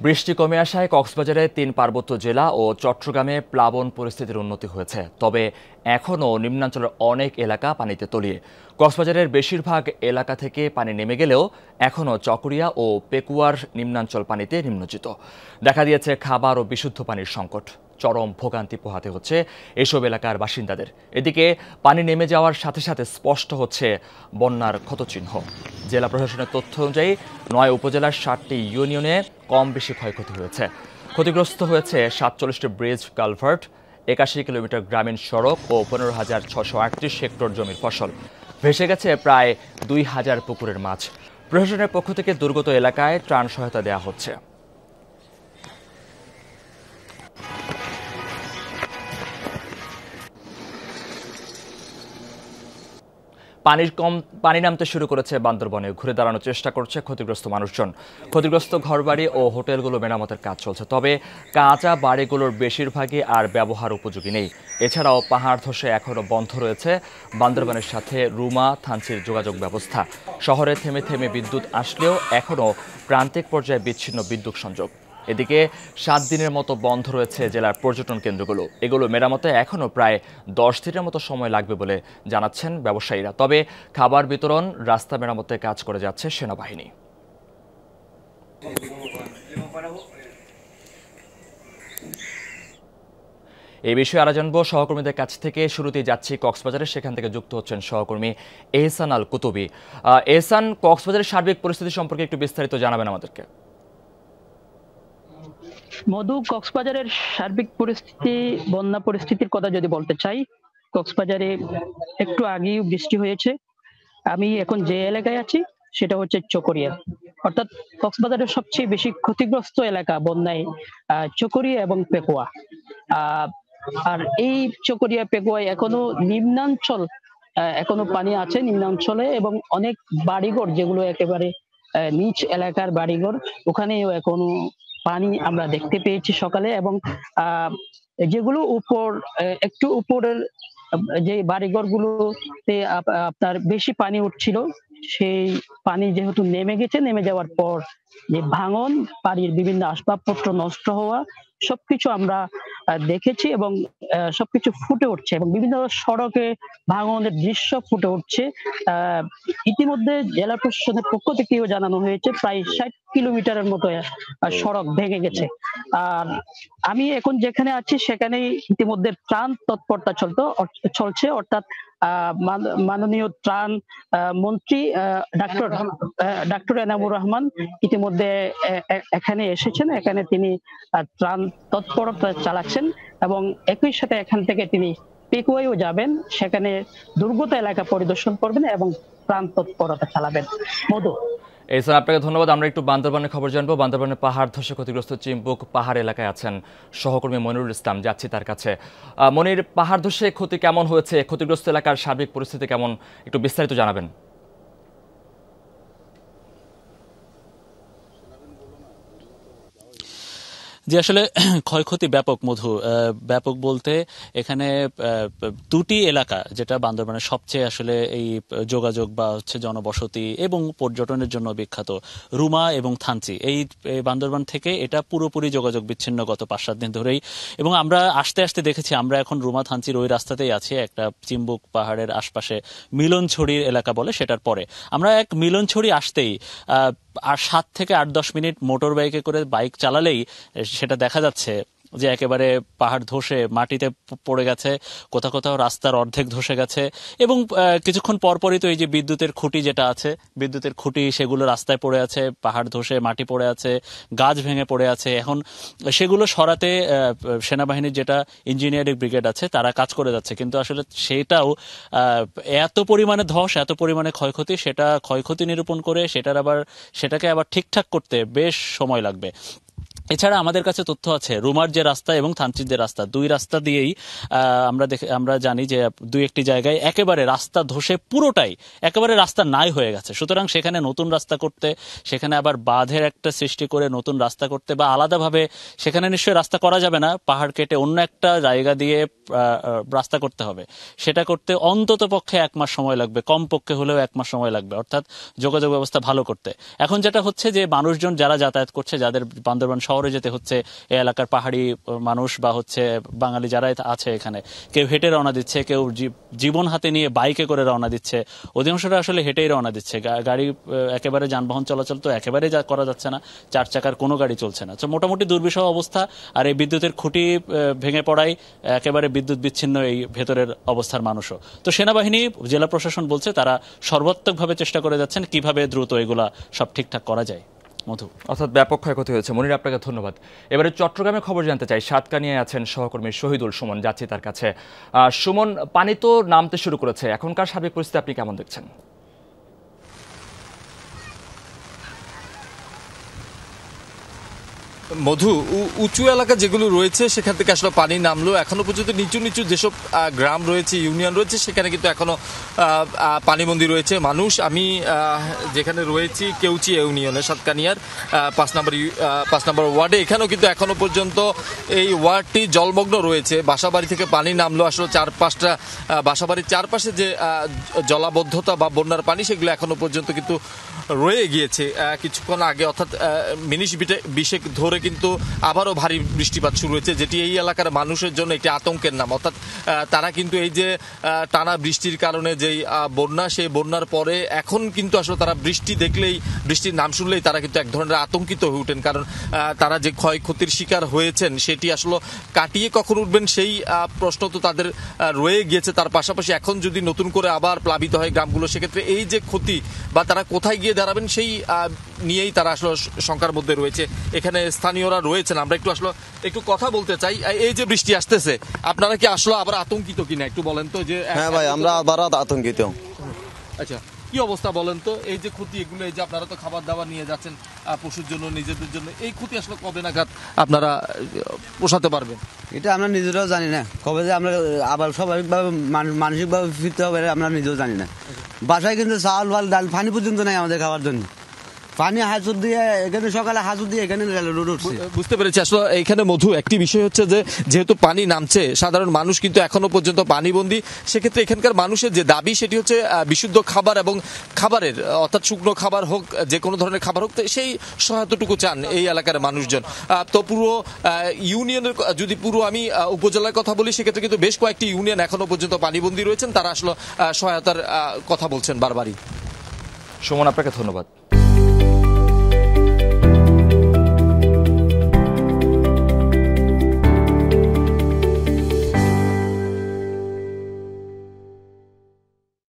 বৃষ্টি কমে আসায় কক্সবাজারে ৩ পার্বত্য জেলা ও চট্টগ্রামে প্লাবন পরিস্থিতির উন্নতি হয়েছে, তবে এখনও নিম্নাঞ্চলের অনেক এলাকা পানিতে তলিয়ে। কক্সবাজারের বেশিরভাগ এলাকা থেকে পানি নেমে গেলেও এখনও চকরিয়া ও পেকুয়ার নিম্নাঞ্চল পানিতে নিম্নচিত। দেখা দিয়েছে খাবার ও বিশুদ্ধ পানির সংকট। চরম ভোগান্তি পোহাতে হচ্ছে এসব এলাকার বাসিন্দাদের। এদিকে পানি নেমে যাওয়ার সাথে সাথে স্পষ্ট হচ্ছে বন্যার ক্ষতচিহ্ন। জেলা প্রশাসনের তথ্য অনুযায়ী ৯ উপজেলার ৭টি ইউনিয়নে কম বেশি ক্ষয়ক্ষতি হয়েছে। ক্ষতিগ্রস্ত হয়েছে ৪৭টি ব্রিজ, কালভার্ট, ৮১ কিলোমিটার গ্রামীণ সড়ক ও ১৫,৬৩৮ হেক্টর জমির ফসল। ভেসে গেছে প্রায় ২,০০০ পুকুরের মাছ। প্রশাসনের পক্ষ থেকে দুর্গত এলাকায় ত্রাণ সহায়তা দেওয়া হচ্ছে। পানি নামতে শুরু করেছে বান্দরবনে। ঘুরে দাঁড়ানোর চেষ্টা করছে ক্ষতিগ্রস্ত মানুষজন। ক্ষতিগ্রস্ত ঘরবাড়ি ও হোটেলগুলো মেরামতের কাজ চলছে, তবে কাঁচা বাড়িগুলোর বেশিরভাগই আর ব্যবহার উপযোগী নেই। এছাড়াও পাহাড় ধসে এখনও বন্ধ রয়েছে বান্দরবানের সাথে রুমা থানচির যোগাযোগ ব্যবস্থা। শহরে থেমে থেমে বিদ্যুৎ আসলেও এখনও প্রান্তিক পর্যায়ে বিচ্ছিন্ন বিদ্যুৎ সংযোগ। এদিকে ৭ দিনের মতো বন্ধ রয়েছে জেলার পর্যটন কেন্দ্রগুলো। এগুলো মেরামতে এখনও প্রায় ১০ দিনের মতো সময় লাগবে বলে জানাচ্ছেন ব্যবসায়ীরা। তবে খাবার বিতরণ, রাস্তা মেরামতে কাজ করে যাচ্ছে সেনাবাহিনী। এই বিষয়ে আরো জানবো সহকর্মীদের কাছ থেকে। শুরুতেই যাচ্ছি কক্সবাজারে, সেখান থেকে যুক্ত হচ্ছেন সহকর্মী এহসান আল কুতুবী। এহসান, কক্সবাজারের সার্বিক পরিস্থিতি সম্পর্কে একটু বিস্তারিত জানাবেন আমাদেরকে। মধু, কক্সবাজারের সার্বিক পরিস্থিতি, বন্যা পরিস্থিতির কথা যদি বলতে চাই, কক্সবাজারে একটু আগেই বৃষ্টি হয়েছে। আমি এখন যে এলাকায় আছি সেটা হচ্ছে চকরিয়া, অর্থাৎ কক্সবাজারের সবচেয়ে বেশি ক্ষতিগ্রস্ত এলাকা বন্যায় চকরিয়া এবং পেকুয়া। আর এই চকরিয়া পেকুয়ায় এখনো নিম্নাঞ্চল, এখনো পানি আছে নিম্নাঞ্চলে, এবং অনেক বাড়িঘর যেগুলো একেবারে নিচ এলাকার বাড়িঘর, ওখানেও এখনো পানি আমরা দেখতে পেয়েছি সকালে। এবং যেগুলো একটু উপরের যে বাড়িঘর গুলোতে আপনার বেশি পানি উঠছিল, সেই পানি যেহেতু নেমে গেছে, নেমে যাওয়ার পর যে ভাঙন, বাড়ির বিভিন্ন আসবাবপত্র নষ্ট হওয়া, সবকিছু আমরা দেখেছি এবং সবকিছু ফুটে উঠছে এবং বিভিন্ন সড়কে ভাঙনের দৃশ্য ফুটে উঠছে। ইতিমধ্যে জেলা প্রশাসনের পক্ষ থেকেও জানানো হয়েছে প্রায় ৬০ কিলোমিটারের মতো সড়ক ভেঙে গেছে। আর আমি এখন যেখানে আছি সেখানে ইতিমধ্যে ত্রাণ তৎপরতা চলছে, অর্থাৎ মাননীয় ত্রাণ মন্ত্রী ডাক্তার এনামুর রহমান ইতিমধ্যে এখানে এসেছেন। এখানে তিনি ত্রাণ তৎপরতা চালাচ্ছেন এবং একই সাথে এখান থেকে তিনি পেকুয়ায়ও যাবেন, সেখানে দুর্গত এলাকা পরিদর্শন করবেন এবং ত্রাণ তৎপরতা চালাবেন। মধু, এই স্যার, আপনাকে ধন্যবাদ। আমরা একটু বান্দরবানের খবর জানবো। বান্দরবানের পাহাড় ধসে ক্ষতিগ্রস্ত চিম্বুক পাহাড় এলাকায় আছেন সহকর্মী মনিরুল ইসলাম, যাচ্ছি তার কাছে। মনির, পাহাড় ধসে ক্ষতি কেমন হয়েছে, ক্ষতিগ্রস্ত এলাকার সার্বিক পরিস্থিতি কেমন, একটু বিস্তারিত জানাবেন। যে আসলে ক্ষয়ক্ষতি ব্যাপক মধু, ব্যাপক বলতে এখানে দুটি এলাকা যেটা বান্দরবানের সবচেয়ে আসলে এই যোগাযোগ বা হচ্ছে জনবসতি এবং পর্যটনের জন্য বিখ্যাত, রুমা এবং থানচি, এই বান্দরবান থেকে এটা পুরোপুরি যোগাযোগ বিচ্ছিন্ন গত ৫-৭ দিন ধরেই। এবং আমরা আস্তে আস্তে দেখেছি, আমরা এখন রুমা থানচির ওই রাস্তাতেই আছি, একটা চিম্বুক পাহাড়ের আশপাশে মিলনছড়ির এলাকা বলে, সেটার পরে আমরা এক মিলনছড়ি আসতেই আর ৭ থেকে ৮-১০ মিনিট মোটর বাইকে করে বাইক চালালেই সেটা দেখা যাচ্ছে যে একেবারে পাহাড় ধসে মাটিতে পড়ে গেছে, কোথাও কোথাও রাস্তার অর্ধেক ধসে গেছে। এবং কিছুক্ষণ পরপরই তো এই যে বিদ্যুতের খুঁটি যেটা আছে, বিদ্যুতের খুঁটি সেগুলো রাস্তায় পড়ে আছে, পাহাড় ধসে মাটি পড়ে আছে, গাছ ভেঙে পড়ে আছে। এখন সেগুলো সরাতে সেনাবাহিনীর যেটা ইঞ্জিনিয়ারিং ব্রিগেড আছে তারা কাজ করে যাচ্ছে, কিন্তু আসলে সেটাও এত পরিমাণে ধস, এত পরিমাণে ক্ষয়ক্ষতি, সেটা ক্ষয়ক্ষতি নিরূপণ করে সেটাকে আবার ঠিকঠাক করতে বেশ সময় লাগবে। এছাড়া আমাদের কাছে তথ্য আছে রুমার যে রাস্তা এবং থানচির যে রাস্তা, দুই রাস্তা দিয়েই আমরা জানি যে দুই একটি জায়গায় একেবারে রাস্তা ধসে পুরোটাই একেবারে রাস্তা নাই হয়ে গেছে। সুতরাং সেখানে নতুন রাস্তা করতে, সেখানে আবার বাঁধের একটা সৃষ্টি করে নতুন রাস্তা করতে বা আলাদাভাবে সেখানে নিশ্চয়ই রাস্তা করা যাবে না, পাহাড় কেটে অন্য একটা জায়গা দিয়ে রাস্তা করতে হবে। সেটা করতে অন্তত পক্ষে 1 মাস সময় লাগবে, কম পক্ষে হলেও 1 মাস সময় লাগবে, অর্থাৎ যোগাযোগ ব্যবস্থা ভালো করতে। এখন যেটা হচ্ছে যে মানুষজন যারা যাতায়াত করছে, যাদের বান্দরবান শহরে যেতে হচ্ছে, এই এলাকার পাহাড়ি মানুষ বা হচ্ছে বাঙালি যারা আছে এখানে, কেউ হেঁটে রওনা দিচ্ছে, কেউ জীবন হাতে নিয়ে বাইকে করে রওনা দিচ্ছে, অধিকাংশরা আসলে হেঁটেই রওনা দিচ্ছে। গাড়ি একেবারে যানবাহন চলাচল তো একেবারে করা যাচ্ছে না, 4 চাকার কোনো গাড়ি চলছে না। তো মোটামুটি দুর্বিষহ অবস্থা। আর এই বিদ্যুতের খুঁটি ভেঙে পড়ায় একেবারে বিদ্যুৎ বিচ্ছিন্ন এই ভেতরের অবস্থার মানুষও। তো সেনাবাহিনী, জেলা প্রশাসন বলছে তারা সর্বাত্মকভাবে চেষ্টা করে যাচ্ছেন কিভাবে দ্রুত এগুলা সব ঠিকঠাক করা যায়। মধু, অর্থাৎ ব্যাপক ক্ষয়ক্ষতি হয়েছে। মনির, আপনাকে ধন্যবাদ। এবারে চট্টগ্রামের খবর জানতে চাই। সাতকানিয়ায় আছেন সহকর্মী শহীদুল সুমন, যাচ্ছি তার কাছে। সুমন, পানি তো নামতে শুরু করেছে, এখনকার সার্বিক পরিস্থিতি আপনি কেমন দেখছেন? মধু, উঁচু এলাকা যেগুলো রয়েছে সেখান থেকে আসলে পানি নামলো। এখনো পর্যন্ত নিচু নিচু যেসব গ্রাম রয়েছে, ইউনিয়ন রয়েছে, সেখানে কিন্তু এখনো পানিবন্দী রয়েছে মানুষ। আমি যেখানে রয়েছি কেউচি ইউনিয়নে, সাতকানিয়ার 5 নম্বর ওয়ার্ডে, এখানেও কিন্তু এখনো পর্যন্ত এই ওয়ার্ডটি জলমগ্ন রয়েছে। বাসাবাড়ি থেকে পানি নামলো। আসলে 4-5টা বাসাবাড়ির চারপাশে যে জলাবদ্ধতা বা বন্যার পানি, সেগুলো এখনো পর্যন্ত কিন্তু রয়ে গিয়েছে। কিছুক্ষণ আগে, অর্থাৎ মিনিট 20 ধরে কিন্তু আবারও ভারী বৃষ্টিপাত শুরু হয়েছে, যেটি এই এলাকার মানুষের জন্য একটি আতঙ্কের নাম। অর্থাৎ তারা কিন্তু এই যে টানা বৃষ্টির কারণে যেই বন্যা, সেই বন্যার পরে এখন কিন্তু আসলে তারা বৃষ্টি দেখলেই, বৃষ্টির নাম শুনলেই তারা কিন্তু এক ধরনের আতঙ্কিত হয়ে ওঠেন। কারণ তারা যে ক্ষয়ক্ষতির শিকার হয়েছেন সেটি আসলে কাটিয়ে কখন উঠবেন সেই প্রশ্ন তো তাদের রয়ে গিয়েছে। তার পাশাপাশি এখন যদি নতুন করে আবার প্লাবিত হয় গ্রামগুলো, সেক্ষেত্রে এই যে ক্ষতি বা তারা কোথায় গিয়ে দাঁড়াবেন সেই নিয়েই তারা আসলে শঙ্কার মধ্যে রয়েছে। এখানে স্থানীয়রা রয়েছেন, আমরা একটু কথা বলতে চাই। এই যে বৃষ্টি আসতেছে, আপনারা কি আসলে আবার আতঙ্কিত কিনা একটু বলেন তো? যে হ্যাঁ ভাই, আমরা আবার আতঙ্কিত। আচ্ছা, কি অবস্থা বলেন তো? এই যে ক্ষতি, এগুলো, এই যে আপনারা তো খাবার দাবার নিয়ে যাচ্ছেন পশুর জন্য, নিজেদের জন্য, এই ক্ষতি আসলে কবে নাগাদ আপনারা পোষাতে পারবেন? এটা আমরা নিজেরাও জানি না কবে যে আমরা আবার স্বাভাবিকভাবে মানসিকভাবে ফিরতে হবে, আমরা নিজেও জানি না। বাসায় কিন্তু চাল, ডাল, পানি পর্যন্ত নাই আমাদের খাওয়ার জন্য। পানি হাজুর দিয়ে এখানে, সকালে হাজুর দিয়ে এখানে রোড উঠছে। বুঝতে পেরেছি। আসলে এখানে মধু, একটি বিষয় হচ্ছে যে যেহেতু পানি নামছে, সাধারণ মানুষ কিন্তু এখনো পর্যন্ত পানিবন্দী। সেক্ষেত্রে এখানকার মানুষের যে দাবি, সেটি হচ্ছে বিশুদ্ধ খাবার এবং খাবারের, অর্থাৎ শুকনো খাবার হোক, যে কোনো ধরনের খাবার হোক, সেই সহায়তাটুকু চান এই এলাকার মানুষজন। তো পুরো ইউনিয়নের, যদি পুরো আমি উপজেলার কথা বলি, সেক্ষেত্রে কিন্তু বেশ কয়েকটি ইউনিয়ন এখনো পর্যন্ত পানিবন্দী রয়েছেন। তারা আসলে সহায়তার কথা বলছেন বারবারই। সুমন, আপনাকে ধন্যবাদ।